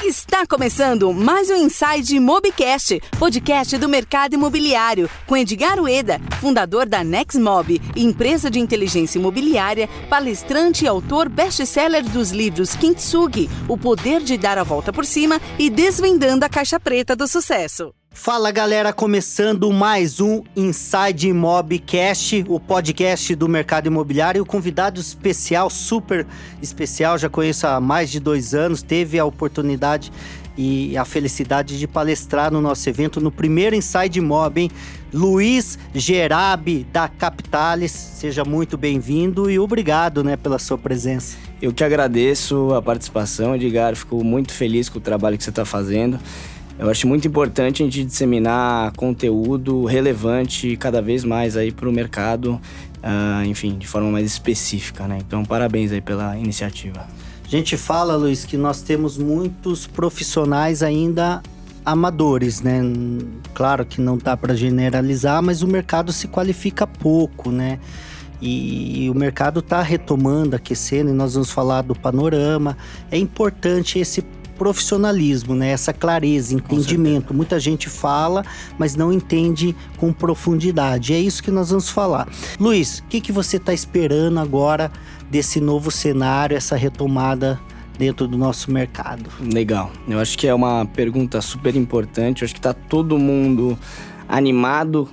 Está começando mais um Inside Mobcast, podcast do mercado imobiliário, com Edgar Ueda, fundador da Nexmob, empresa de inteligência imobiliária, palestrante e autor best-seller dos livros Kintsugi, O Poder de Dar a Volta por Cima e Desvendando a Caixa Preta do Sucesso. Fala galera, começando mais um Inside Mobcast, o podcast do mercado imobiliário. O convidado especial, super especial, já conheço há mais de 2 anos, teve a oportunidade e a felicidade de palestrar no nosso evento, no primeiro Inside Mob, hein? Luiz Gerabi, da Capitalis, seja muito bem-vindo e obrigado, pela sua presença. Eu que agradeço a participação, Edgar, fico muito feliz com o trabalho que você está fazendo. Eu acho muito importante a gente disseminar conteúdo relevante cada vez mais aí para o mercado, enfim, de forma mais específica, Então, parabéns aí pela iniciativa. A gente fala, Luiz, que nós temos muitos profissionais ainda amadores, Claro que não dá para generalizar, mas o mercado se qualifica pouco, E o mercado está retomando, aquecendo, e nós vamos falar do panorama. É importante esse profissionalismo, essa clareza, entendimento. Muita gente fala, mas não entende com profundidade. É isso que nós vamos falar. Luiz, o que você está esperando agora desse novo cenário, essa retomada dentro do nosso mercado? Legal. Eu acho que é uma pergunta super importante. Eu acho que está todo mundo animado,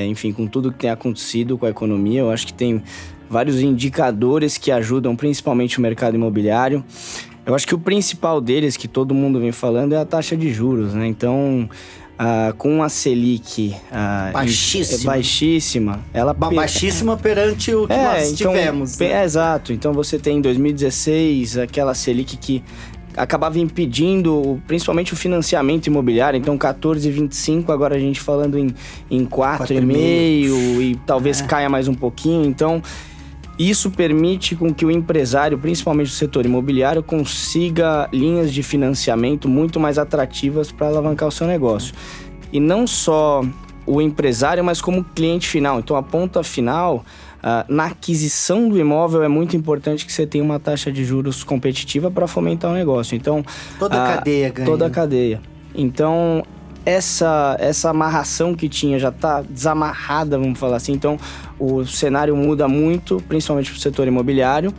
enfim, com tudo que tem acontecido com a economia. Eu acho que tem vários indicadores que ajudam, principalmente o mercado imobiliário. Eu acho que o principal deles, que todo mundo vem falando, é a taxa de juros, Então, com a Selic baixíssima, ela... Baixíssima perante o que nós tivemos. Exato. Então, você tem em 2016 aquela Selic que acabava impedindo, principalmente o financiamento imobiliário. Então, 14,25, agora a gente falando em 4,5 e talvez caia mais um pouquinho. Então, isso permite com que o empresário, principalmente do setor imobiliário, consiga linhas de financiamento muito mais atrativas para alavancar o seu negócio. E não só o empresário, mas como cliente final. Então, a ponta final, na aquisição do imóvel, é muito importante que você tenha uma taxa de juros competitiva para fomentar o negócio. Então, toda a cadeia ganha. Toda a cadeia. Então, essa amarração que tinha já está desamarrada, vamos falar assim. Então, o cenário muda muito, principalmente para o setor imobiliário.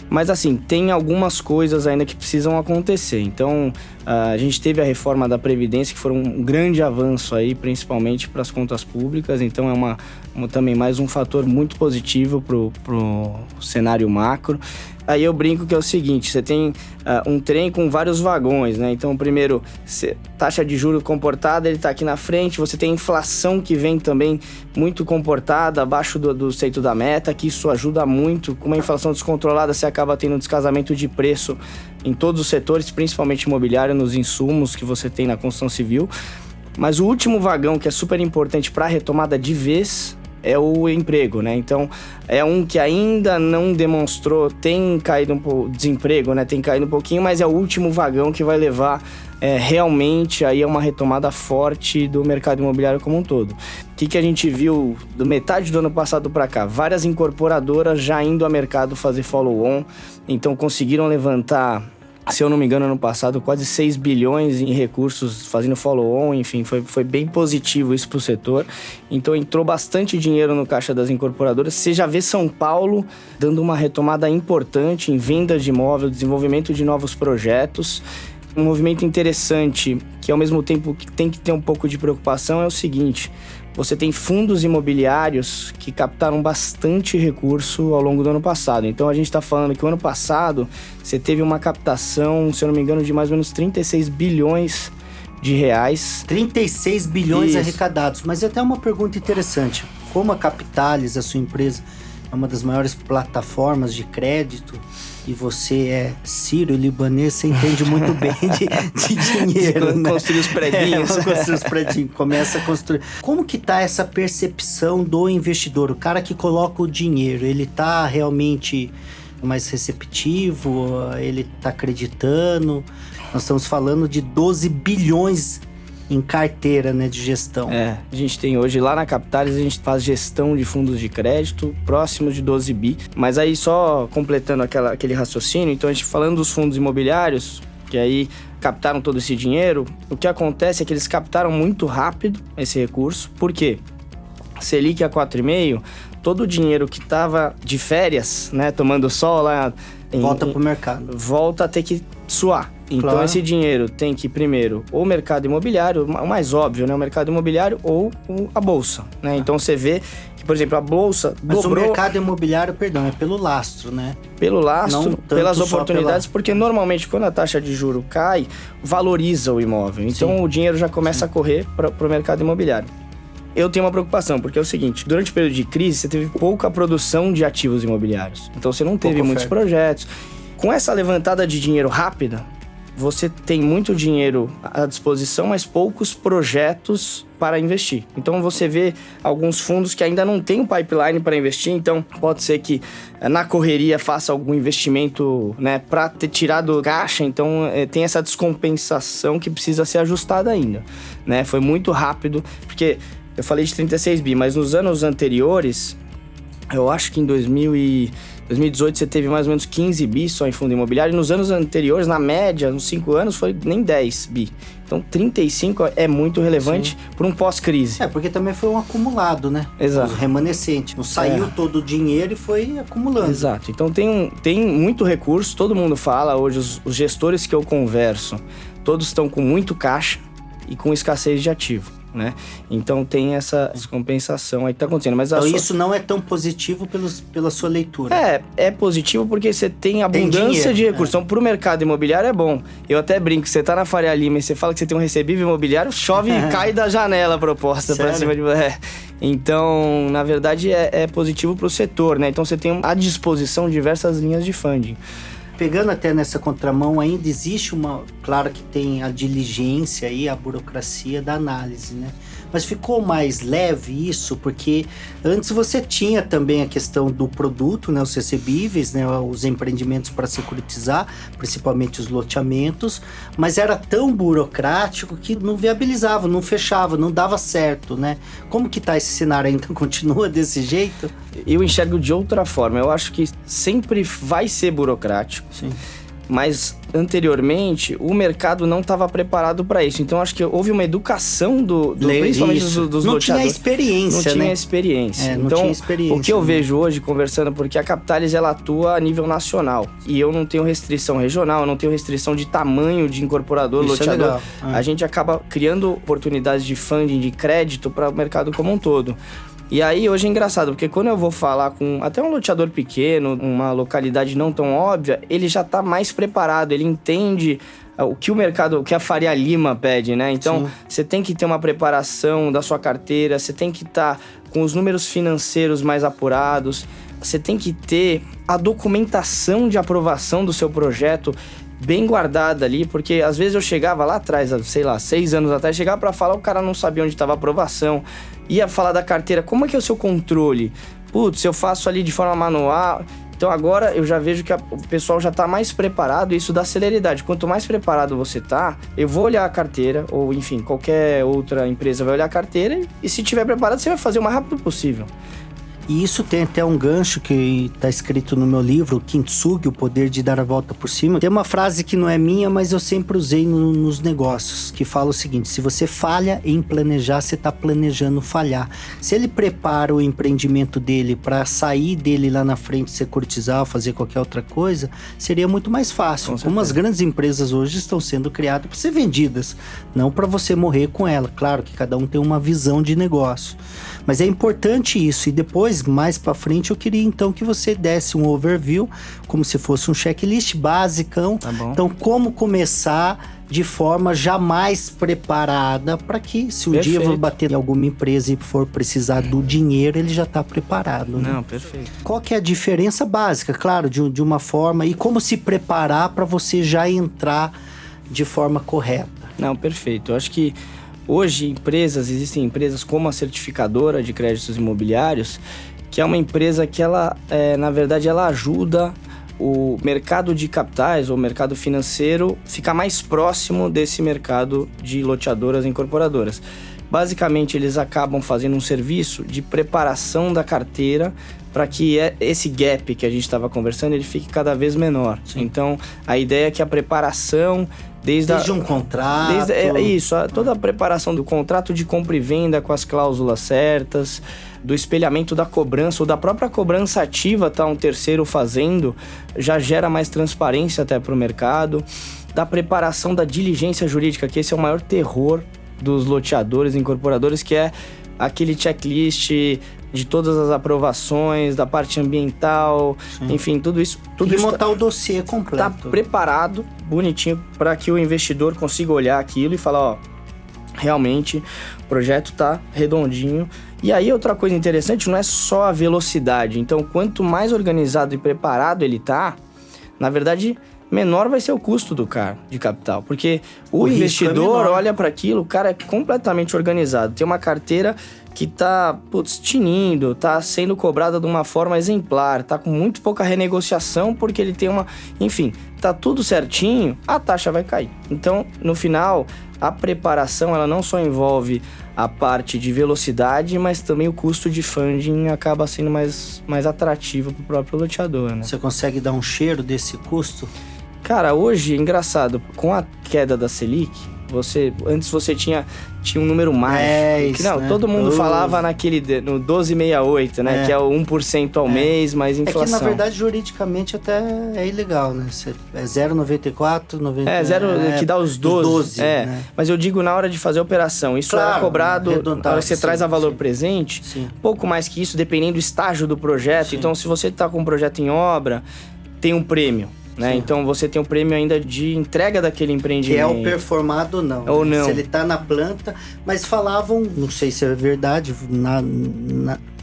Mas, assim, tem algumas coisas ainda que precisam acontecer. Então, a gente teve a reforma da Previdência, que foi um grande avanço aí, principalmente para as contas públicas. Então, é também mais um fator muito positivo para o cenário macro. Aí eu brinco que é o seguinte, você tem um trem com vários vagões, Então, primeiro, taxa de juros comportada, ele está aqui na frente. Você tem inflação que vem também muito comportada, abaixo do centro da meta, que isso ajuda muito. Com uma inflação descontrolada, você acaba tendo um descasamento de preço em todos os setores, principalmente imobiliário, nos insumos que você tem na construção civil. Mas o último vagão, que é super importante para a retomada de vez, é o emprego, Então, é um que ainda não demonstrou, tem caído um pouco, desemprego, tem caído um pouquinho, mas é o último vagão que vai levar realmente aí a uma retomada forte do mercado imobiliário como um todo. O que a gente viu do metade do ano passado para cá? Várias incorporadoras já indo ao mercado fazer follow-on, então conseguiram levantar, se eu não me engano, ano passado, quase 6 bilhões em recursos fazendo follow-on, enfim, foi bem positivo isso para o setor. Então, entrou bastante dinheiro no caixa das incorporadoras. Você já vê São Paulo dando uma retomada importante em vendas de imóvel, desenvolvimento de novos projetos. Um movimento interessante, que ao mesmo tempo que tem que ter um pouco de preocupação, é o seguinte: você tem fundos imobiliários que captaram bastante recurso ao longo do ano passado. Então, a gente está falando que o ano passado você teve uma captação, se eu não me engano, de mais ou menos 36 bilhões de reais. 36 bilhões Isso. Arrecadados. Mas até uma pergunta interessante. Como a Capitalis, a sua empresa, é uma das maiores plataformas de crédito, e você é sírio-libanês, você entende muito bem de dinheiro, Construir os predinhos. Construir os predinhos, começa a construir. Como que tá essa percepção do investidor? O cara que coloca o dinheiro, ele tá realmente mais receptivo? Ele tá acreditando? Nós estamos falando de 12 bilhões em carteira, de gestão. A gente tem hoje, lá na Capitalis, a gente faz gestão de fundos de crédito próximo de 12 bi. Mas aí, só completando aquele raciocínio, então a gente falando dos fundos imobiliários, que aí captaram todo esse dinheiro. O que acontece é que eles captaram muito rápido esse recurso. Por quê? Selic a 4,5%, todo o dinheiro que estava de férias, né, tomando sol lá... Volta para o mercado. Volta a ter que suar. Então, claro. Esse dinheiro tem que ir primeiro ou o mercado imobiliário, o mais óbvio, né, o mercado imobiliário ou a bolsa, né? Então, você vê que, por exemplo, a bolsa Mas dobrou... o mercado imobiliário, perdão, é pelo lastro, né? Pelo lastro, Não tanto pelas só oportunidades, porque normalmente quando a taxa de juro cai, valoriza o imóvel. Então, Sim. o dinheiro já começa a correr para o mercado imobiliário. Eu tenho uma preocupação, porque é o seguinte, durante o período de crise, você teve pouca produção de ativos imobiliários. Então, você não teve muitos projetos. Com essa levantada de dinheiro rápida, você tem muito dinheiro à disposição, mas poucos projetos para investir. Então, você vê alguns fundos que ainda não têm um pipeline para investir, então pode ser que na correria faça algum investimento, né, para ter tirado caixa, então tem essa descompensação que precisa ser ajustada ainda, né? Foi muito rápido, porque eu falei de 36 bi, mas nos anos anteriores, eu acho que em 2018 você teve mais ou menos 15 bi só em fundo imobiliário. E nos anos anteriores, na média, nos 5 anos, foi nem 10 bi. Então, 35 é muito relevante para um pós-crise. Porque também foi um acumulado, né? Exato. O remanescente. Não saiu todo o dinheiro e foi acumulando. Exato. Então, tem muito recurso. Todo mundo fala hoje, os gestores que eu converso, todos estão com muito caixa e com escassez de ativo, né? Então tem essa descompensação aí que tá acontecendo. Mas então isso não é tão positivo pela sua leitura. É positivo porque você tem abundância de recursos. Então, pro mercado imobiliário é bom. Eu até brinco, você tá na Faria Lima e você fala que você tem um recebível imobiliário, chove e cai da janela a proposta pra cima de você. Então, na verdade, é positivo pro setor, né? Então você tem à disposição diversas linhas de funding. Pegando até nessa contramão, ainda existe claro que tem a diligência e a burocracia da análise, né? Mas ficou mais leve isso, porque antes você tinha também a questão do produto, né? Os recebíveis, né? Os empreendimentos para securitizar, principalmente os loteamentos, mas era tão burocrático que não viabilizava, não fechava, não dava certo, né? Como que tá esse cenário ainda? Continua desse jeito? Eu enxergo de outra forma. Eu acho que sempre vai ser burocrático. Sim. Mas anteriormente o mercado não estava preparado para isso. Então acho que houve uma educação principalmente dos loteadores. Não tinha experiência, Não tinha experiência. Não então, tinha experiência, o que eu vejo hoje conversando, porque a Capitalis ela atua a nível nacional e eu não tenho restrição regional, eu não tenho restrição de tamanho de incorporador, isso loteador. É legal. A gente acaba criando oportunidades de funding, de crédito para o mercado como um todo. E aí, hoje é engraçado, porque quando eu vou falar com até um loteador pequeno, uma localidade não tão óbvia, ele já tá mais preparado, ele entende o que o mercado, o que a Faria Lima pede, né? Então, você tem que ter uma preparação da sua carteira, você tem que estar com os números financeiros mais apurados, você tem que ter a documentação de aprovação do seu projeto bem guardada ali, porque às vezes eu chegava lá atrás, sei lá, 6 anos atrás, chegava para falar, o cara não sabia onde estava a aprovação, ia falar da carteira, como é que é o seu controle? Putz, eu faço ali de forma manual. Então agora eu já vejo que o pessoal já tá mais preparado e isso dá celeridade. Quanto mais preparado você tá, eu vou olhar a carteira, ou enfim, qualquer outra empresa vai olhar a carteira e se tiver preparado, você vai fazer o mais rápido possível. E isso tem até um gancho que está escrito no meu livro, Kintsugi, O Poder de Dar a Volta por Cima. Tem uma frase que não é minha, mas eu sempre usei nos negócios, que fala o seguinte: se você falha em planejar, você está planejando falhar. Se ele prepara o empreendimento dele para sair dele lá na frente, securitizar ou fazer qualquer outra coisa, seria muito mais fácil. Como as grandes empresas hoje estão sendo criadas para ser vendidas, não para você morrer com ela. Claro que cada um tem uma visão de negócio. Mas é importante isso. E depois, mais para frente, eu queria então que você desse um overview, como se fosse um checklist basicão. Tá bom. Então, como começar de forma jamais preparada para que, se um dia eu vou bater em alguma empresa e for precisar do dinheiro, ele já está preparado. Né? Não, perfeito. Qual que é a diferença básica, claro, de uma forma, e como se preparar para você já entrar de forma correta? Não, perfeito. Eu acho que hoje, existem empresas como a Certificadora de Créditos Imobiliários, que é uma empresa que ela, na verdade, ela ajuda o mercado de capitais ou mercado financeiro ficar mais próximo desse mercado de loteadoras e incorporadoras. Basicamente, eles acabam fazendo um serviço de preparação da carteira para que esse gap que a gente estava conversando, ele fique cada vez menor. Sim. Então, a ideia é que a preparação... Desde um contrato... toda a preparação do contrato de compra e venda com as cláusulas certas, do espelhamento da cobrança ou da própria cobrança ativa, tá um terceiro fazendo, já gera mais transparência até para o mercado, da preparação da diligência jurídica, que esse é o maior terror dos loteadores, incorporadores, que é aquele checklist de todas as aprovações, da parte ambiental, sim, enfim, tudo isso... E montar o dossiê completo. Tá preparado, bonitinho, para que o investidor consiga olhar aquilo e falar, ó, realmente o projeto tá redondinho. E aí outra coisa interessante, não é só a velocidade. Então, quanto mais organizado e preparado ele tá, na verdade... menor vai ser o custo do cara de capital, porque o investidor olha para aquilo, o cara é completamente organizado, tem uma carteira que tá, tinindo, tá sendo cobrada de uma forma exemplar, tá com muito pouca renegociação porque ele tem enfim, tá tudo certinho, a taxa vai cair. Então, no final, a preparação, ela não só envolve a parte de velocidade, mas também o custo de funding acaba sendo mais atrativo pro próprio loteador, né? Você consegue dar um cheiro desse custo? Cara, hoje, engraçado, com a queda da Selic, antes você tinha um número mágico. Né? Todo mundo falava no 12,68, né? É. Que é o 1% ao mês, mais inflação. É que, na verdade, juridicamente até é ilegal, né? É 0,94, 90... que dá os 12. Né? Mas eu digo na hora de fazer a operação. Isso é cobrado, na hora que você traz a valor presente, pouco mais que isso, dependendo do estágio do projeto. Sim. Então, se você está com um projeto em obra, tem um prêmio. Né? Então você tem um prêmio ainda de entrega daquele empreendimento. Que é o performado ou não. Se ele tá na planta, mas falavam, não sei se é verdade,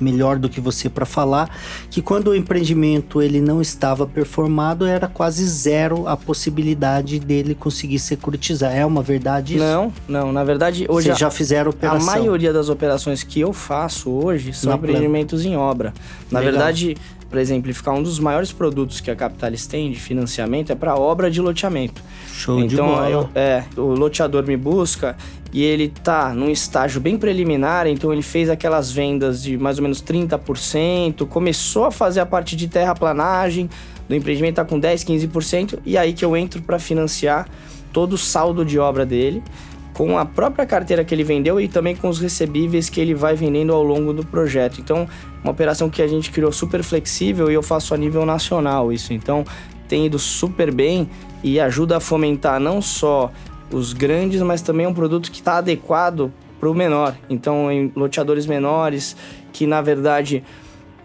melhor do que você para falar, que quando o empreendimento ele não estava performado, era quase zero a possibilidade dele conseguir securitizar. É uma verdade isso? Não. Na verdade, hoje... Vocês já fizeram operação? A maioria das operações que eu faço hoje são empreendimentos em obra. Na verdade... Para exemplificar, um dos maiores produtos que a Capitalis tem de financiamento é para obra de loteamento. Show de bola. O loteador me busca e ele tá num estágio bem preliminar, então ele fez aquelas vendas de mais ou menos 30%, começou a fazer a parte de terraplanagem do empreendimento, tá com 10, 15%, e aí que eu entro para financiar todo o saldo de obra dele, com a própria carteira que ele vendeu e também com os recebíveis que ele vai vendendo ao longo do projeto. Então, uma operação que a gente criou super flexível e eu faço a nível nacional isso. Então, tem ido super bem e ajuda a fomentar não só os grandes, mas também um produto que está adequado para o menor. Então, em loteadores menores, que na verdade,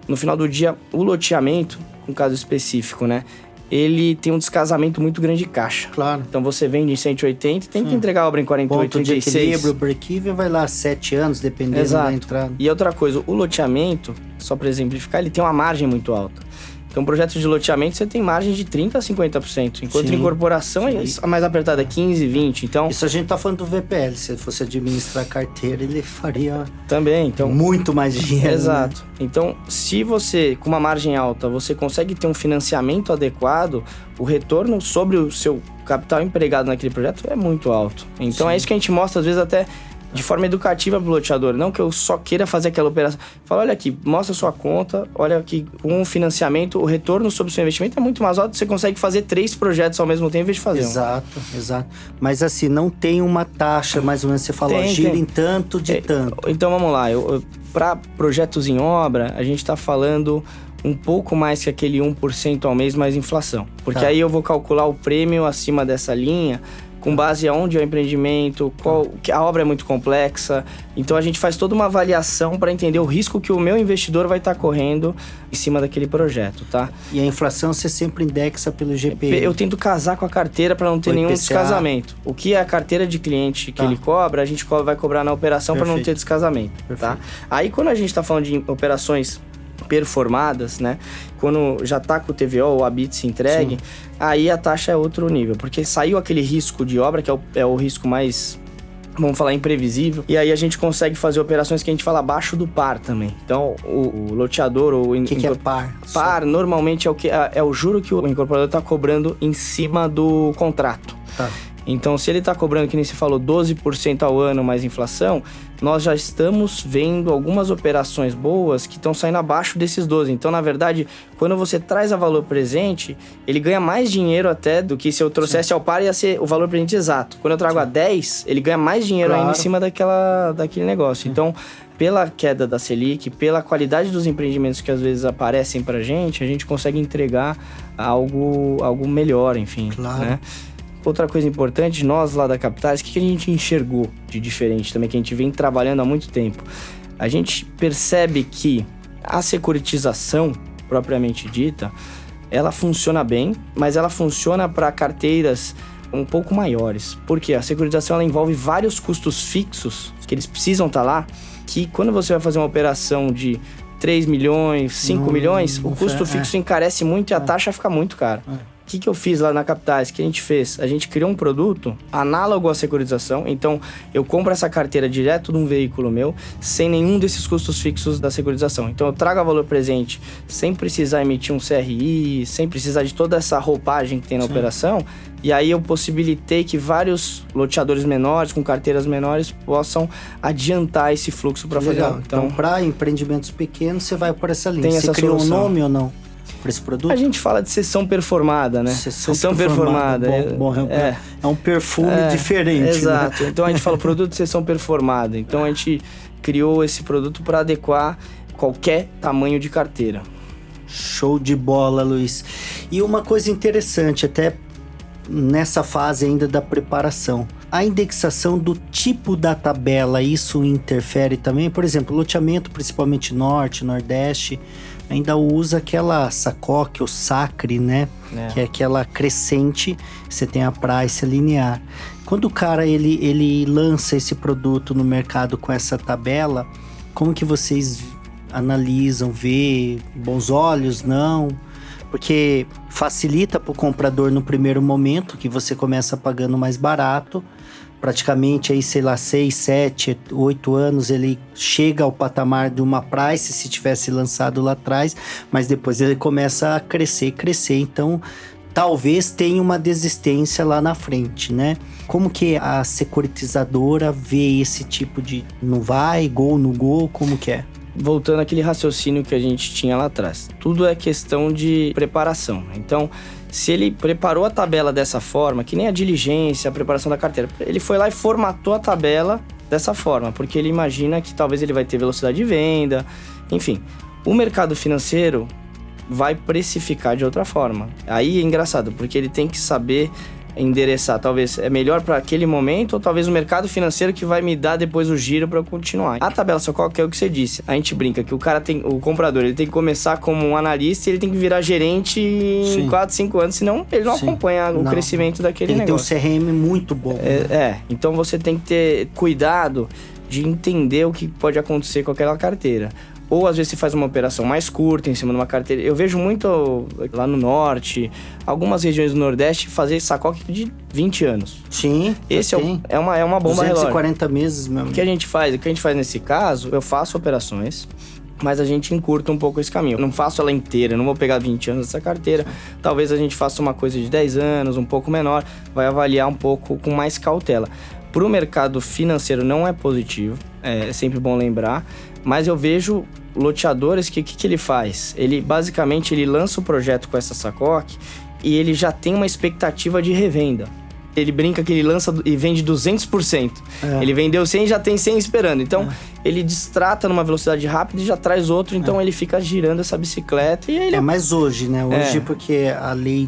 no final do dia, o loteamento, um caso específico, né? Ele tem um descasamento muito grande de caixa. Claro. Então você vende em 180 e tem que entregar a obra em 48, 36. Ponto de equilíbrio, break-even vai lá 7 anos, dependendo da entrada. E outra coisa, o loteamento, só para exemplificar, ele tem uma margem muito alta. Então, um projeto de loteamento, você tem margem de 30% a 50%. Enquanto em incorporação, a mais apertada é 15%, 20%. Então, isso a gente tá falando do VPL. Se ele fosse administrar a carteira, ele faria também, então, muito mais dinheiro. Exato. Né? Então, se você, com uma margem alta, você consegue ter um financiamento adequado, o retorno sobre o seu capital empregado naquele projeto é muito alto. Então, é isso que a gente mostra, às vezes, até de forma educativa pro loteador, não que eu só queira fazer aquela operação. Fala, olha aqui, mostra sua conta, olha aqui, com o financiamento, o retorno sobre o seu investimento é muito mais alto, você consegue fazer 3 projetos ao mesmo tempo em vez de fazer Exato. Mas assim, não tem uma taxa, mais ou menos, você falou, gira em tanto de tanto. Então vamos lá, para projetos em obra, a gente está falando um pouco mais que aquele 1% ao mês mais inflação. Porque aí eu vou calcular o prêmio acima dessa linha com base aonde é o empreendimento, que a obra é muito complexa. Então a gente faz toda uma avaliação para entender o risco que o meu investidor vai estar correndo em cima daquele projeto, tá? E a inflação você sempre indexa pelo IGPM? Eu tento casar com a carteira para não ter nenhum descasamento. O que é a carteira de cliente que ele cobra, a gente vai cobrar na operação para não ter descasamento, tá? Aí quando a gente está falando de operações performadas, né? Quando já tá com o TVO ou a BIT se entregue, aí a taxa é outro nível, porque saiu aquele risco de obra, que é o risco mais, vamos falar, imprevisível, e aí a gente consegue fazer operações que a gente fala abaixo do par também. Então, o loteador ou o que é par? Par, normalmente, é o juro que o incorporador tá cobrando em cima do contrato. Tá. Então, se ele está cobrando, que nem você falou, 12% ao ano mais inflação, nós já estamos vendo algumas operações boas que estão saindo abaixo desses 12%. Então, na verdade, quando você traz a valor presente, ele ganha mais dinheiro até do que se eu trouxesse ao par, ia ser o valor presente exato. Quando eu trago a 10, ele ganha mais dinheiro ainda em cima daquele negócio. Então, pela queda da Selic, pela qualidade dos empreendimentos que às vezes aparecem pra gente, a gente consegue entregar algo melhor, enfim. Claro. Né? Outra coisa importante, nós lá da Capitais, o que a gente enxergou de diferente também, que a gente vem trabalhando há muito tempo? A gente percebe que a securitização, propriamente dita, ela funciona bem, mas ela funciona para carteiras um pouco maiores. Porque a securitização ela envolve vários custos fixos, que eles precisam estar lá, que quando você vai fazer uma operação de 3 milhões, 5 milhões, o custo fixo encarece muito e a taxa fica muito cara. O que eu fiz lá na Capitais? O que a gente fez? A gente criou um produto análogo à securitização. Então, eu compro essa carteira direto de um veículo meu, sem nenhum desses custos fixos da securitização. Então, eu trago a valor presente sem precisar emitir um CRI, sem precisar de toda essa roupagem que tem na operação. E aí, eu possibilitei que vários loteadores menores, com carteiras menores, possam adiantar esse fluxo para fazer. Então, para empreendimentos pequenos, você vai por essa linha. Tem você essa criou solução. Um nome ou não? Para esse produto? A gente fala de sessão performada, né? Sessão performada. É um perfume diferente. Exato. Né? Então a gente fala produto de sessão performada. Então a gente criou esse produto para adequar qualquer tamanho de carteira. Show de bola, Luiz. E uma coisa interessante, até nessa fase ainda da preparação. A indexação do tipo da tabela, isso interfere também? Por exemplo, loteamento, principalmente Norte, Nordeste, ainda usa aquela SACOC ou SACRE, né? Que é aquela crescente, você tem a price linear. Quando o cara ele lança esse produto no mercado com essa tabela, como que vocês analisam, vê bons olhos, não? Porque facilita para o comprador no primeiro momento, que você começa pagando mais barato, praticamente aí, sei lá, 6, 7, 8 anos, ele chega ao patamar de uma price, se tivesse lançado lá atrás, mas depois ele começa a crescer, então talvez tenha uma desistência lá na frente, né? Como que a securitizadora vê esse tipo de não vai, gol no gol, como que é? Voltando àquele raciocínio que a gente tinha lá atrás. Tudo é questão de preparação. Então, se ele preparou a tabela dessa forma, que nem a diligência, a preparação da carteira, ele foi lá e formatou a tabela dessa forma, porque ele imagina que talvez ele vai ter velocidade de venda, enfim. O mercado financeiro vai precificar de outra forma. Aí é engraçado, porque ele tem que saber endereçar, talvez é melhor para aquele momento, ou talvez o mercado financeiro que vai me dar depois o giro para eu continuar. A tabela SACOC é o que você disse. A gente brinca que o comprador, ele tem que começar como um analista e ele tem que virar gerente em 4, 5 anos, senão ele não acompanha o crescimento daquele negócio. Tem um CRM muito bom. Então você tem que ter cuidado de entender o que pode acontecer com aquela carteira. Ou às vezes você faz uma operação mais curta em cima de uma carteira. Eu vejo muito lá no Norte, algumas regiões do Nordeste, fazer SACOC de 20 anos. Sim. Esse é uma bomba relógio. 240 meses mesmo. O que a gente faz nesse caso, eu faço operações, mas a gente encurta um pouco esse caminho. Eu não faço ela inteira, eu não vou pegar 20 anos dessa carteira. Talvez a gente faça uma coisa de 10 anos, um pouco menor, vai avaliar um pouco com mais cautela. Para o mercado financeiro não é positivo, é sempre bom lembrar, mas eu vejo loteadores que ele faz? Ele basicamente lança o projeto com essa SACOC e ele já tem uma expectativa de revenda. Ele brinca que ele lança e vende 200%. Ele vendeu 100 e já tem 100 esperando. Então, ele destrata numa velocidade rápida e já traz outro. Então, ele fica girando essa bicicleta e ele... Mas hoje, né? Hoje, porque a lei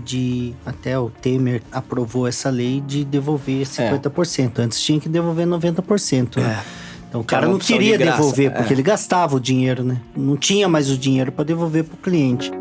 até o Temer aprovou essa lei de devolver 50%. Antes tinha que devolver 90%, né? Então, o cara não queria devolver, porque ele gastava o dinheiro, né? Não tinha mais o dinheiro para devolver pro cliente.